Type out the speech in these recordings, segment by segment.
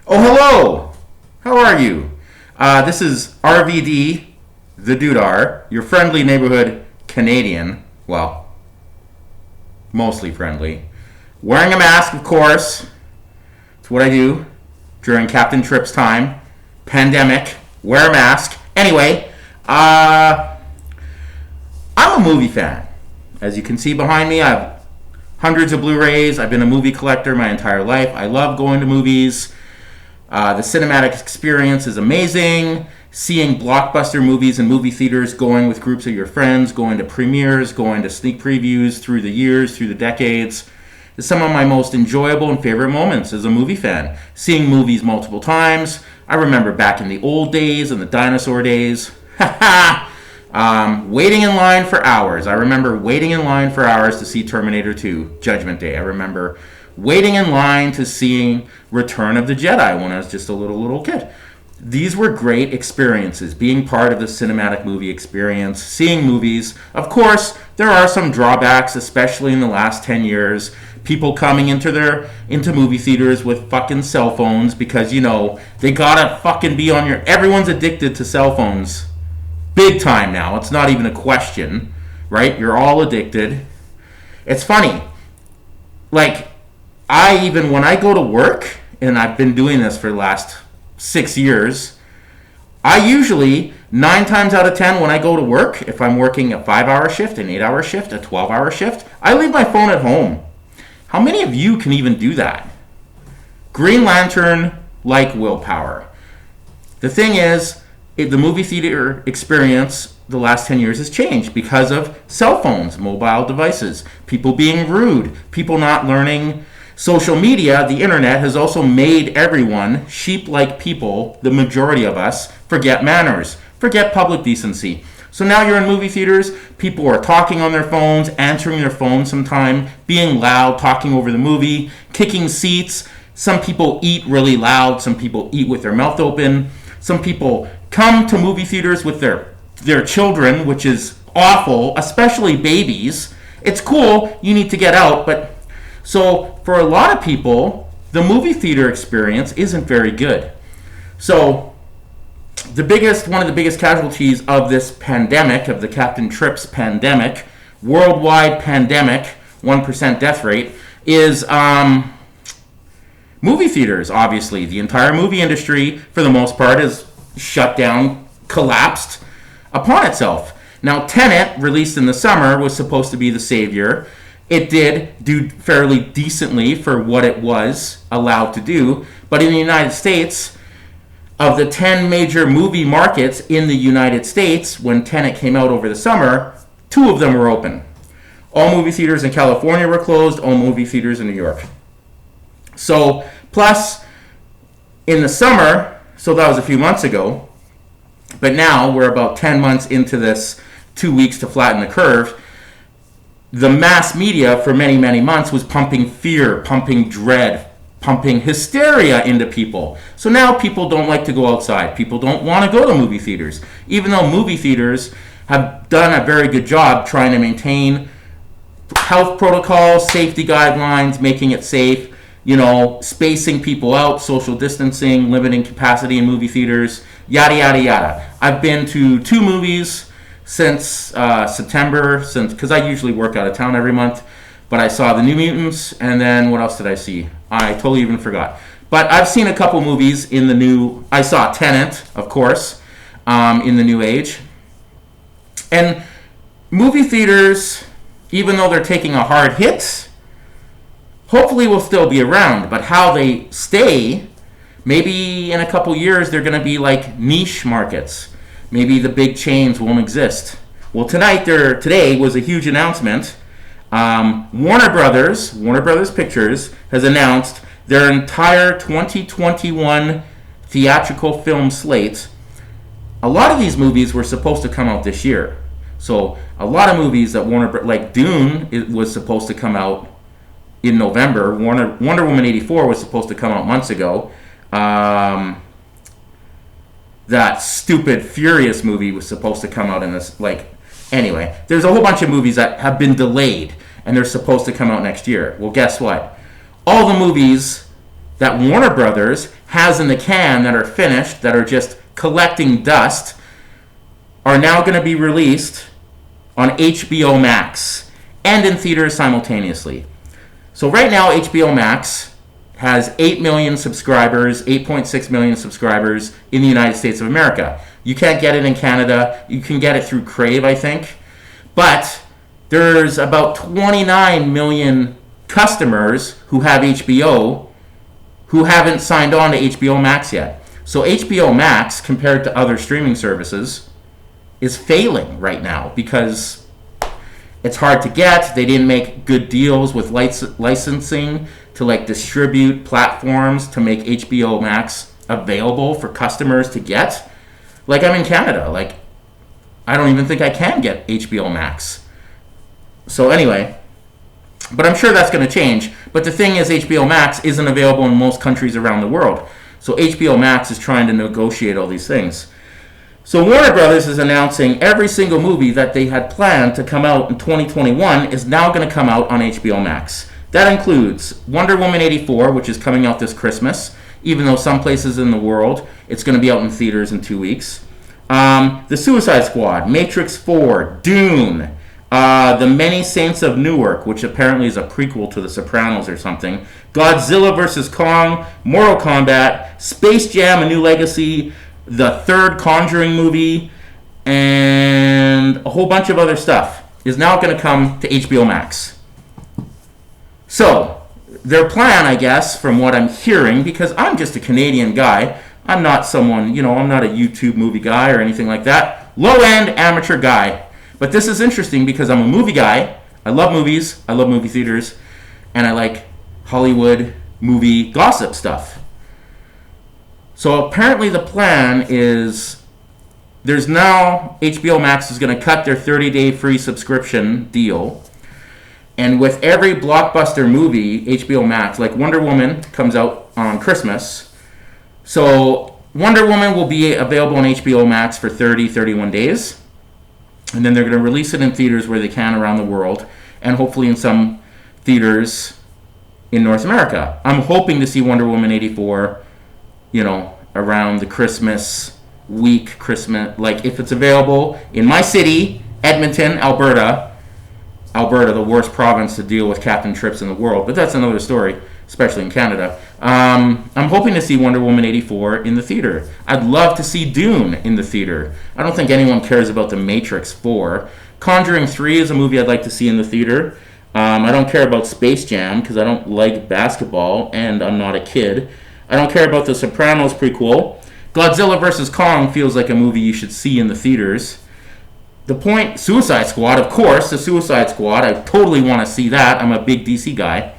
Oh, hello! How are you? This is RVD, the Dudar, your friendly neighborhood Canadian. Well, mostly friendly. Wearing a mask, of course. It's what I do during Captain Tripp's time. Pandemic. Wear a mask. Anyway, I'm a movie fan. As you can see behind me, I have hundreds of Blu-rays. I've been a movie collector my entire life. I love going to movies. The cinematic experience is amazing. Seeing blockbuster movies in movie theaters, going with groups of your friends, going to premieres, going to sneak previews through the years, through the decades, is some of my most enjoyable and favorite moments as a movie fan. Seeing movies multiple times. I remember back in the old days, in the dinosaur days. Waiting in line for hours. I remember waiting in line for hours to see Terminator 2, Judgment Day. I remember waiting in line to see Return of the Jedi when I was just a little kid. These were great experiences, being part of the cinematic movie experience, seeing movies. Of course, there are some drawbacks, especially in the last 10 years. People coming into movie theaters with fucking cell phones because, they gotta fucking be on everyone's addicted to cell phones. Big time now. It's not even a question, right? You're all addicted. It's funny. When I go to work, and I've been doing this for the last 6 years, I usually, 9 times out of 10 when I go to work, if I'm working a 5-hour shift, an 8-hour shift, a 12-hour shift, I leave my phone at home. How many of you can even do that? Green Lantern, like willpower. The thing is, the movie theater experience the last 10 years has changed because of cell phones, mobile devices, people being rude, people not learning. Social media, the internet, has also made everyone, sheep-like people, the majority of us, forget manners, forget public decency. So now you're in movie theaters, people are talking on their phones, answering their phones sometime, being loud, talking over the movie, kicking seats. Some people eat really loud, some people eat with their mouth open. Some people come to movie theaters with their children, which is awful, especially babies. It's cool, you need to get out, but so for a lot of people, the movie theater experience isn't very good. So one of the biggest casualties of this pandemic, of the Captain Trips pandemic, worldwide pandemic, 1% death rate, is movie theaters, obviously. The entire movie industry, for the most part, is shut down, collapsed upon itself. Now, Tenet, released in the summer, was supposed to be the savior. It did do fairly decently for what it was allowed to do, but in the United States, of the 10 major movie markets in the United States, when Tenet came out over the summer, 2 of them were open. All movie theaters in California were closed, all movie theaters in New York. So, plus, in the summer, so that was a few months ago, but now we're about 10 months into this 2 weeks to flatten the curve. The mass media for many, many months was pumping fear, pumping dread, pumping hysteria into people. So now people don't like to go outside. People don't want to go to movie theaters. Even though movie theaters have done a very good job trying to maintain health protocols, safety guidelines, making it safe, spacing people out, social distancing, limiting capacity in movie theaters, yada, yada, yada. I've been to 2 movies since September, because I usually work out of town every month, but I saw The New Mutants, and then what else did I see? I totally even forgot. But I've seen a couple movies I saw Tenet, of course, in the new age. And movie theaters, even though they're taking a hard hit, hopefully will still be around, but how they stay, maybe in a couple years they're going to be like niche markets. Maybe the big chains won't exist. Well, today was a huge announcement. Warner Brothers Pictures, has announced their entire 2021 theatrical film slate. A lot of these movies were supposed to come out this year. So a lot of movies that like Dune, it was supposed to come out in November. Wonder Woman 84 was supposed to come out months ago. That stupid Furious movie was supposed to come out in this, anyway, there's a whole bunch of movies that have been delayed, and they're supposed to come out next year. Well, guess what? All the movies that Warner Brothers has in the can that are finished, that are just collecting dust, are now going to be released on HBO Max and in theaters simultaneously. So right now, HBO Max has 8 million subscribers, 8.6 million subscribers in the United States of America. You can't get it in Canada. You can get it through Crave, I think. But there's about 29 million customers who have HBO who haven't signed on to HBO Max yet. So HBO Max, compared to other streaming services, is failing right now because it's hard to get. They didn't make good deals with licensing to like distribute platforms to make HBO Max available for customers to get. Like, I'm in Canada. Like, I don't even think I can get HBO Max. So anyway, but I'm sure that's going to change. But the thing is, HBO Max isn't available in most countries around the world. So HBO Max is trying to negotiate all these things. So Warner Brothers is announcing every single movie that they had planned to come out in 2021 is now going to come out on HBO Max. That includes Wonder Woman 84, which is coming out this Christmas, even though some places in the world it's going to be out in theaters in 2 weeks. The Suicide Squad, Matrix 4, Dune, The Many Saints of Newark, which apparently is a prequel to The Sopranos or something, Godzilla vs. Kong, Mortal Kombat, Space Jam: A New Legacy, the third Conjuring movie, and a whole bunch of other stuff is now going to come to HBO Max. So, their plan, I guess, from what I'm hearing, because I'm just a Canadian guy, I'm not someone, I'm not a YouTube movie guy or anything like that. Low-end amateur guy. But this is interesting because I'm a movie guy. I love movies. I love movie theaters. And I like Hollywood movie gossip stuff. So apparently the plan is there's now HBO Max is going to cut their 30-day free subscription deal. And with every blockbuster movie, HBO Max, like Wonder Woman comes out on Christmas. So Wonder Woman will be available on HBO Max for 31 days. And then they're going to release it in theaters where they can around the world. And hopefully in some theaters in North America. I'm hoping to see Wonder Woman 84, around the Christmas week, like if it's available in my city, Edmonton, Alberta, the worst province to deal with Captain Trips in the world, but that's another story, especially in Canada. I'm hoping to see Wonder Woman 84 in the theater. I'd love to see Dune in the theater. I don't think anyone cares about The Matrix 4. Conjuring 3 is a movie I'd like to see in the theater. I don't care about Space Jam because I don't like basketball and I'm not a kid. I don't care about The Sopranos prequel. Godzilla vs. Kong feels like a movie you should see in the theaters. Suicide Squad, of course, the Suicide Squad. I totally want to see that. I'm a big DC guy.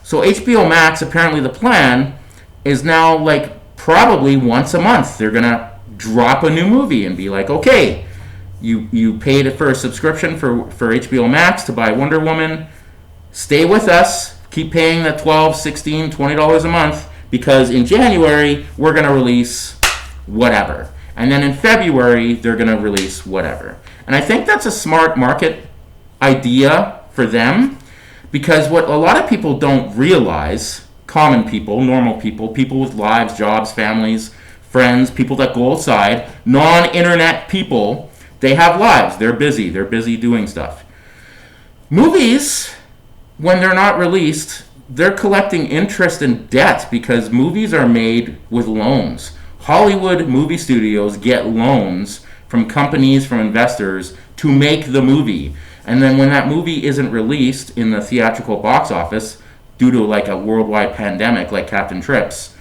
So HBO Max, apparently the plan is now probably once a month. They're going to drop a new movie and be like, okay, you paid for a subscription for HBO Max to buy Wonder Woman. Stay with us. Keep paying that $12, $16, $20 a month because in January we're going to release whatever. And then in February they're going to release whatever. And I think that's a smart market idea for them because what a lot of people don't realize, common people, normal people, people with lives, jobs, families, friends, people that go outside, non-internet people, they have lives. They're busy doing stuff. Movies, when they're not released, they're collecting interest and debt because movies are made with loans. Hollywood movie studios get loans from companies, from investors, to make the movie. And then when that movie isn't released in the theatrical box office, due to a worldwide pandemic like Captain Trips,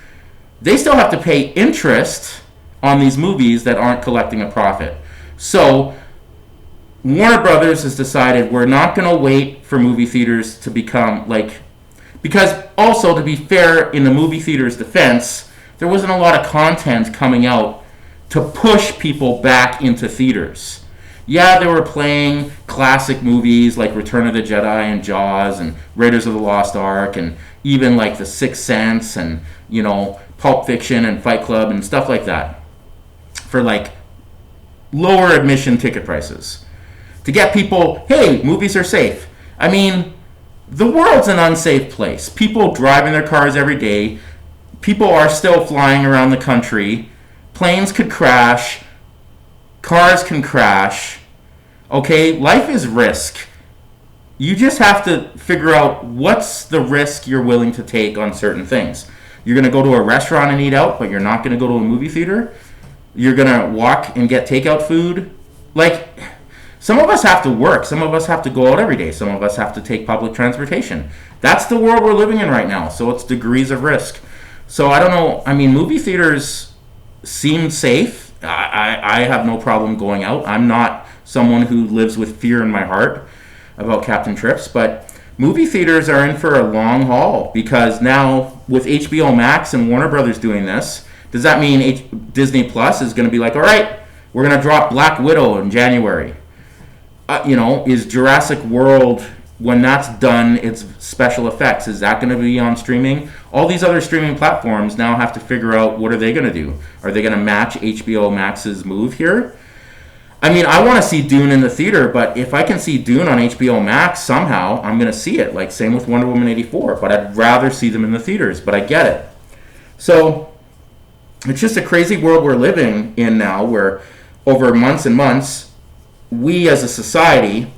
they still have to pay interest on these movies that aren't collecting a profit. So Warner Brothers has decided we're not going to wait for movie theaters to become because also, to be fair, in the movie theater's defense, there wasn't a lot of content coming out to push people back into theaters. Yeah, they were playing classic movies like Return of the Jedi and Jaws and Raiders of the Lost Ark and even The Sixth Sense and, Pulp Fiction and Fight Club and stuff like that for lower admission ticket prices. To get people, hey, movies are safe. I mean, the world's an unsafe place. People drive in their cars every day. people are still flying around the country. Planes could crash. Cars can crash. Okay, life is risk. You just have to figure out what's the risk you're willing to take on certain things. You're going to go to a restaurant and eat out, but you're not going to go to a movie theater. You're going to walk and get takeout food. Like, some of us have to work. Some of us have to go out every day. Some of us have to take public transportation. That's the world we're living in right now. So it's degrees of risk. So I don't know. I mean, movie theaters seem safe. I have no problem going out. I'm not someone who lives with fear in my heart about Captain Trips, but movie theaters are in for a long haul, because now with HBO Max and Warner Brothers doing this, does that mean Disney Plus is going to be like, all right, we're going to drop Black Widow in January? Is Jurassic World, when that's done, its special effects, is that going to be on streaming? All these other streaming platforms now have to figure out, what are they going to do? Are they going to match HBO Max's move here? I mean, I want to see Dune in the theater, but if I can see Dune on HBO Max somehow, I'm going to see it. Like, same with Wonder Woman 84, but I'd rather see them in the theaters, but I get it. So, it's just a crazy world we're living in now, where over months and months, we as a society,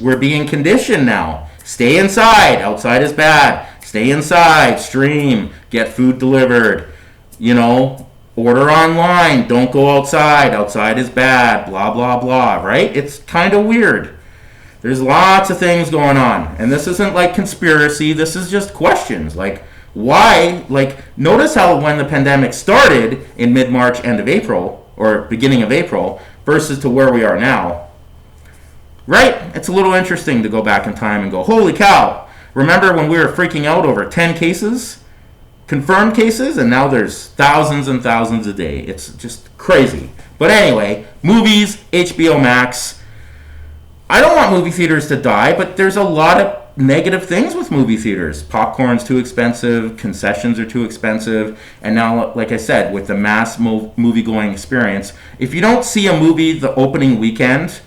we're being conditioned now. Stay inside. Outside is bad. Stay inside. Stream. Get food delivered. Order online. Don't go outside. Outside is bad. Blah, blah, blah. Right? It's kind of weird. There's lots of things going on. And this isn't like conspiracy. This is just questions. Like, why? Like, notice how when the pandemic started in mid-March, end of April, or beginning of April, versus to where we are now. Right? It's a little interesting to go back in time and go, holy cow, remember when we were freaking out over 10 cases? Confirmed cases? And now there's thousands and thousands a day. It's just crazy. But anyway, movies, HBO Max. I don't want movie theaters to die, but there's a lot of negative things with movie theaters. Popcorn's too expensive, concessions are too expensive, and now, like I said, with the mass movie-going experience, if you don't see a movie the opening weekend,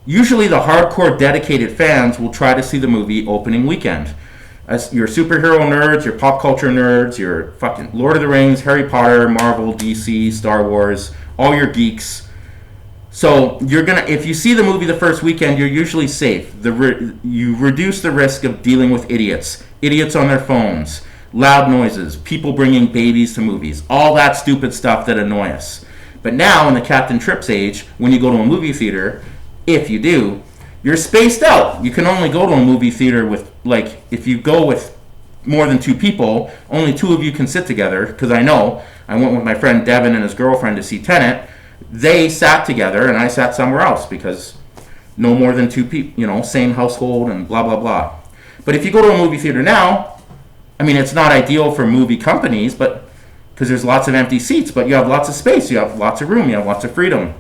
usually the hardcore dedicated fans will try to see the movie opening weekend. As your superhero nerds, your pop culture nerds, your fucking Lord of the Rings, Harry Potter, Marvel, DC, Star Wars, all your geeks. So if you see the movie the first weekend, you're usually safe. You reduce the risk of dealing with idiots on their phones, loud noises, people bringing babies to movies, all that stupid stuff that annoy us. But now in the Captain Trips age, when you go to a movie theater, if you do, you're spaced out. You can only go to a movie theater with, like, if you go with more than 2 people, only 2 of you can sit together, because I know I went with my friend Devin and his girlfriend to see Tenet. They sat together and I sat somewhere else because no more than 2 people, same household and blah, blah, blah. But if you go to a movie theater now, I mean, it's not ideal for movie companies, but because there's lots of empty seats, but you have lots of space, you have lots of room, you have lots of freedom.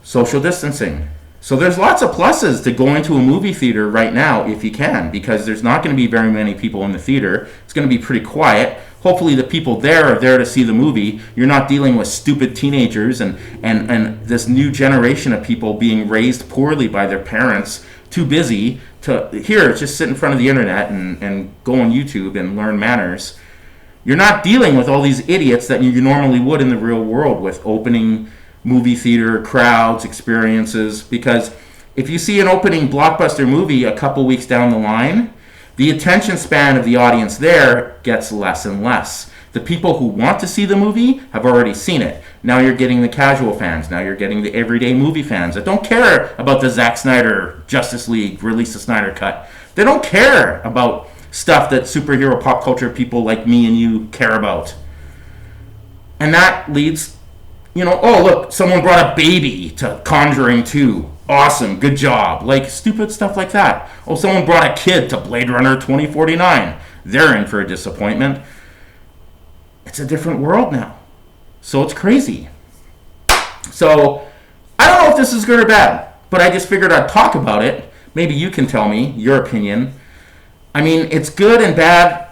Social distancing. So there's lots of pluses to going to a movie theater right now if you can, because there's not going to be very many people in the theater. It's going to be pretty quiet. Hopefully the people there are there to see the movie. You're not dealing with stupid teenagers and this new generation of people being raised poorly by their parents, too busy to, just sit in front of the internet and go on YouTube and learn manners. You're not dealing with all these idiots that you normally would in the real world with opening movie theater crowds, experiences, because if you see an opening blockbuster movie a couple weeks down the line, the attention span of the audience there gets less and less. The people who want to see the movie have already seen it. Now you're getting the casual fans. Now you're getting the everyday movie fans that don't care about the Zack Snyder Justice League release the Snyder Cut. They don't care about stuff that superhero pop culture people like me and you care about. And that leads, oh, look, someone brought a baby to Conjuring 2. Awesome, good job. Like, stupid stuff like that. Oh, someone brought a kid to Blade Runner 2049. They're in for a disappointment. It's a different world now. So it's crazy. So, I don't know if this is good or bad, but I just figured I'd talk about it. Maybe you can tell me your opinion. I mean, it's good and bad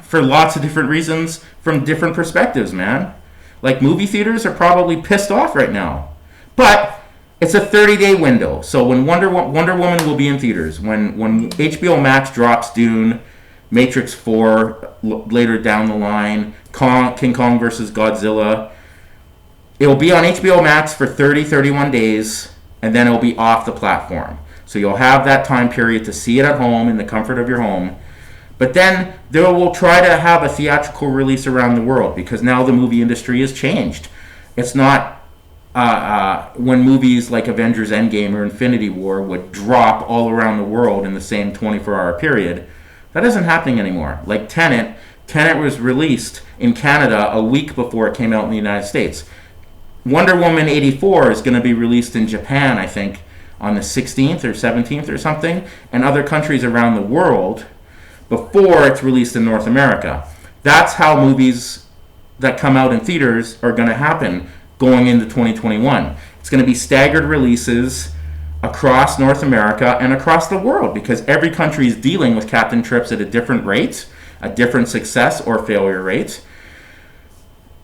for lots of different reasons from different perspectives, man. Like, movie theaters are probably pissed off right now. But it's a 30-day window. So when Wonder Woman will be in theaters, when HBO Max drops Dune, Matrix 4 later down the line, King Kong versus Godzilla. It will be on HBO Max for 31 days, and then it will be off the platform. So you'll have that time period to see it at home in the comfort of your home. But then they will try to have a theatrical release around the world, because now the movie industry has changed. It's not when movies like Avengers Endgame or Infinity War would drop all around the world in the same 24-hour period. That isn't happening anymore. Like Tenet was released in Canada a week before it came out in the United States. Wonder Woman 84 is going to be released in Japan, I think, on the 16th or 17th or something, and other countries around the world before it's released in North America. That's how movies that come out in theaters are going to happen going into 2021. It's going to be staggered releases across North America and across the world, because every country is dealing with Captain Trips at a different rate, a different success or failure rate.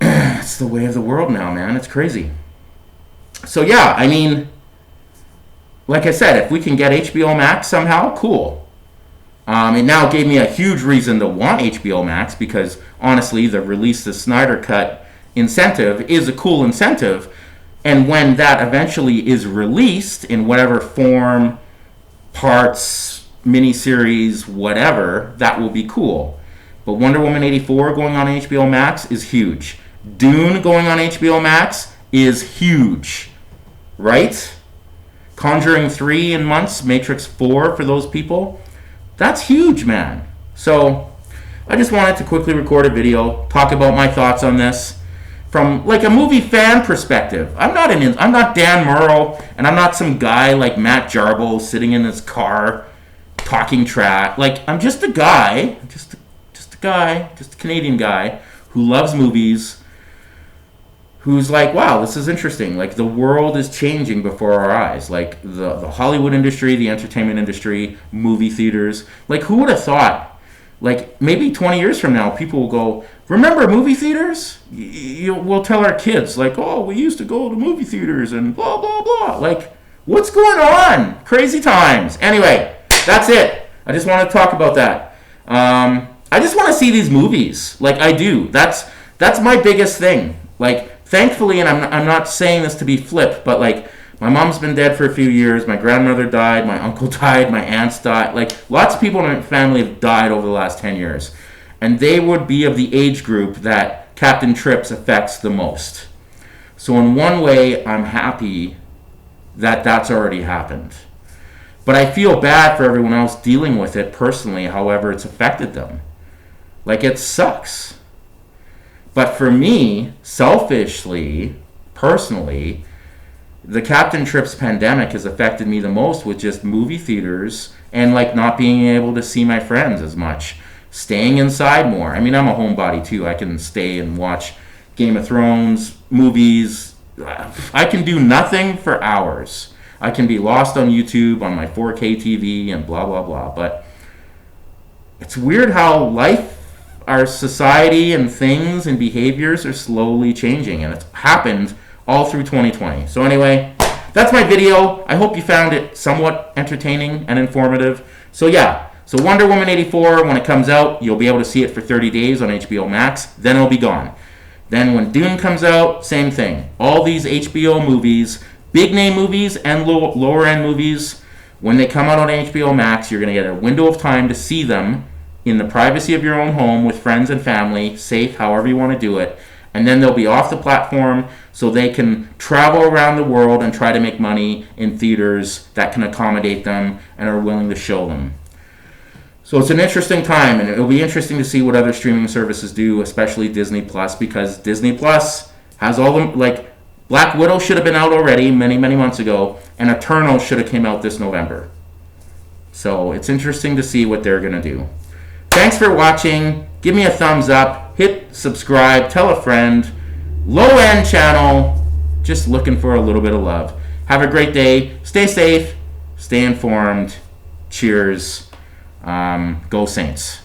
It's the way of the world now, man. It's crazy. So yeah, I mean, like I said, if we can get HBO Max somehow, cool. It now gave me a huge reason to want HBO Max, because honestly, the release the Snyder Cut incentive is a cool incentive, and when that eventually is released in whatever form, parts, miniseries, whatever, that will be cool. But Wonder Woman 84 going on HBO Max is huge. Dune going on HBO Max is huge, right? Conjuring 3 in months, Matrix 4 for those people, that's huge, man. So I just wanted to quickly record a video, talk about my thoughts on this from like a movie fan perspective. I'm not Dan Murrow, and I'm not some guy like Matt Jarbo sitting in his car talking trash. Like, I'm just a guy, just a Canadian guy who loves movies, who's like, wow, this is interesting. Like, the world is changing before our eyes. Like, the Hollywood industry, the entertainment industry, movie theaters. Like, who would have thought? Like, maybe 20 years from now, people will go, remember movie theaters? We'll tell our kids, like, oh, we used to go to movie theaters and blah, blah, blah. Like, what's going on? Crazy times. Anyway, that's it. I just want to talk about that. I just want to see these movies. Like, I do. That's my biggest thing. Like, thankfully, and I'm not saying this to be flip, but, like, my mom's been dead for a few years. My grandmother died. My uncle died. My aunts died. Like, lots of people in my family have died over the last 10 years. And they would be of the age group that Captain Trips affects the most. So in one way, I'm happy that that's already happened. But I feel bad for everyone else dealing with it personally, however it's affected them. Like, it sucks. But for me, selfishly, personally, the Captain Trips pandemic has affected me the most with just movie theaters and like not being able to see my friends as much. Staying inside more. I mean, I'm a homebody too. I can stay and watch Game of Thrones, movies. I can do nothing for hours. I can be lost on YouTube on my 4K TV and blah, blah, blah. But it's weird how life, our society and things and behaviors are slowly changing. And it's happened all through 2020. So anyway, that's my video. I hope you found it somewhat entertaining and informative. So yeah, so Wonder Woman 84, when it comes out, you'll be able to see it for 30 days on HBO Max. Then it'll be gone. Then when Dune comes out, same thing. All these HBO movies, big name movies and lower end movies, when they come out on HBO Max, you're going to get a window of time to see them in the privacy of your own home with friends and family, safe, however you want to do it. And then they'll be off the platform so they can travel around the world and try to make money in theaters that can accommodate them and are willing to show them. So it's an interesting time, and it'll be interesting to see what other streaming services do, especially Disney Plus, because Disney Plus has all the, like, Black Widow should have been out already many, many months ago, and Eternal should have came out this November. So it's interesting to see what they're going to do. Thanks for watching. Give me a thumbs up. Hit subscribe. Tell a friend. Low-end channel. Just looking for a little bit of love. Have a great day. Stay safe. Stay informed. Cheers. Go Saints.